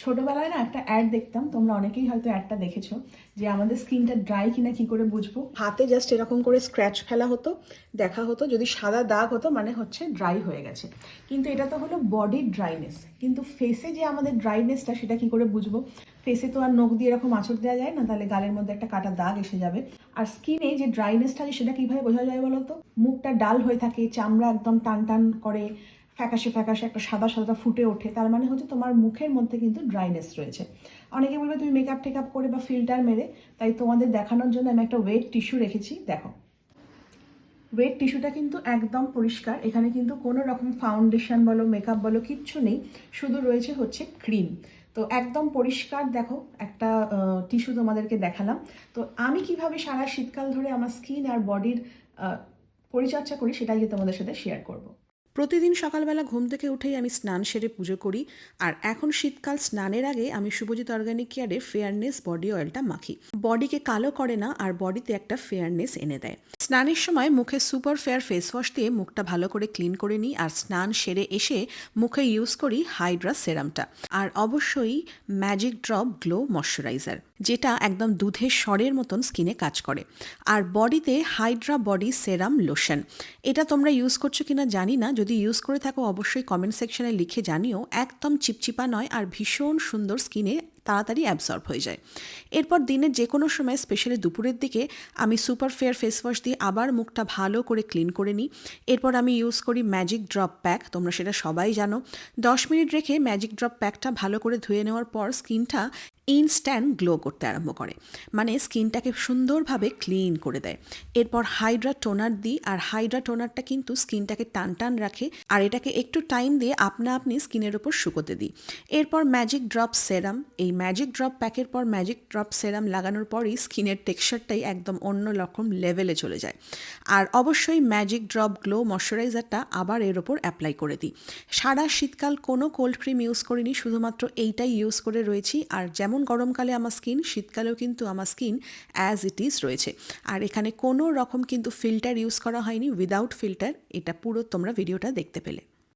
ছোটবেলায় না একটা অ্যাড দেখতাম, তোমরা অনেকেই হয়তো অ্যাডটা দেখেছো, যে আমাদের স্কিনটা ড্রাই কিনা কি করে বুঝবো। হাতে জাস্ট এরকম করে স্ক্র্যাচ ফেলা হতো, দেখা হতো যদি সাদা দাগ হতো মানে হচ্ছে ড্রাই হয়ে গেছে। কিন্তু এটা তো হলো বডির ড্রাইনেস, কিন্তু ফেসে যে আমাদের ড্রাইনেসটা সেটা কি করে বুঝবো। ফেসে তো আর নখ দিয়ে এরকম আঁচড় দেওয়া যায় না, তাহলে গালের মধ্যে একটা কাটা দাগ এসে যাবে। আর স্কিনে যে ড্রাইনেসটা আছে সেটা কিভাবে বোঝা যায় বলো তো? মুখটা ডাল হয়ে থাকে, চামড়া একদম টান টান করে, ফ্যাকাশে ফ্যাকাশে একটা সাদা সাদা ফুটে ওঠে, তার মানে হচ্ছে তোমার মুখের মধ্যে কিন্তু ড্রাইনেস রয়েছে। অনেকে বলবে তুমি মেকআপ টেকআপ করে বা ফিল্টার মেরে, তাই তোমাদের দেখানোর জন্য আমি একটা ওয়েট টিস্যু রেখেছি। দেখো, ওয়েট টিস্যুটা কিন্তু একদম পরিষ্কার, এখানে কিন্তু কোনো রকম ফাউন্ডেশন বলো মেকআপ বলো কিচ্ছু নেই, শুধু রয়েছে হচ্ছে ক্রিম। তো একদম পরিষ্কার দেখো একটা টিস্যু তোমাদেরকে দেখালাম। তো আমি কিভাবে সারা শীতকাল ধরে আমার স্কিন আর বডির পরিচর্যা করি সেটাই তোমাদের সাথে শেয়ার করব। প্রতিদিন সকালবেলা ঘুম থেকে উঠেই আমি স্নান সেরে পুজো করি, আর এখন শীতকাল স্নানের আগে আমি শুভজিৎ অর্গানিক কেয়ারে ফেয়ারনেস বডি অয়েলটা মাখি। বডিকে কালো করে না, আর বডিতে একটা ফেয়ারনেস এনে দেয়। স্নানের সময় মুখে সুপার ফেয়ার ফেস ওয়াশ দিয়ে মুখটা ভালো করে ক্লিন করে নিই, আর স্নান সেরে এসে মুখে ইউজ করি হাইড্রা সেরামটা, আর অবশ্যই ম্যাজিক ড্রপ গ্লো ময়শ্চারাইজার, যেটা একদম দুধের স্বরের মতন স্কিনে কাজ করে। আর বডিতে হাইড্রা বডি সেরাম লোশন, এটা তোমরা ইউজ করছো কিনা জানি না, যদি ইউজ করে থাকো অবশ্যই কমেন্ট সেকশনে লিখে জানিও। একদম চিপচিপা নয়, আর ভীষণ সুন্দর, স্কিনে তাড়াতাড়ি অ্যাবসর্ব হয়ে যায়। এরপর দিনের যে কোনো সময়, স্পেশালি দুপুরের দিকে, আমি সুপার ফেয়ার ফেস ওয়াশ দিয়ে আবার মুখটা ভালো করে ক্লিন করে নিই। এরপর আমি ইউজ করি ম্যাজিক ড্রপ প্যাক, তোমরা সেটা সবাই জানো। 10 মিনিট রেখে ম্যাজিক ড্রপ প্যাকটা ভালো করে ধুয়ে নেওয়ার পর স্কিনটা ইনস্ট্যান্ট গ্লো করতে আরম্ভ করে, মানে স্কিনটাকে সুন্দরভাবে ক্লিন করে দেয়। এরপর হাইড্রা টোনার দিই, আর হাইড্রা টোনারটা কিন্তু স্কিনটাকে টান টান রাখে, আর এটাকে একটু টাইম দিয়ে আপনা আপনি স্কিনের ওপর শুকোতে দিই। এরপর ম্যাজিক ড্রপ সেরাম, এই ম্যাজিক ড্রপ প্যাকের পর ম্যাজিক ড্রপ সেরাম লাগানোর পরই স্কিনের টেক্সচারটাই একদম অন্য রকম লেভেলে চলে যায়। আর অবশ্যই ম্যাজিক ড্রপ গ্লো ময়শ্চারাইজারটা আবার এর ওপর অ্যাপ্লাই করে দিই। সারা শীতকাল কোনো কোল্ড ক্রিম ইউজ করিনি, শুধুমাত্র এইটাই ইউজ করে রয়েছি। আর যেমন গরমকালে আমার স্কিন, শীতকালেও কিন্তু আমার স্কিন অ্যাজ ইট ইজ রয়েছে। আর এখানে কোনো রকম কিন্তু ফিল্টার ইউজ করা হয়নি, উইদাউট ফিল্টার। এটা পুরো তোমরা ভিডিওটা দেখতে পেলে।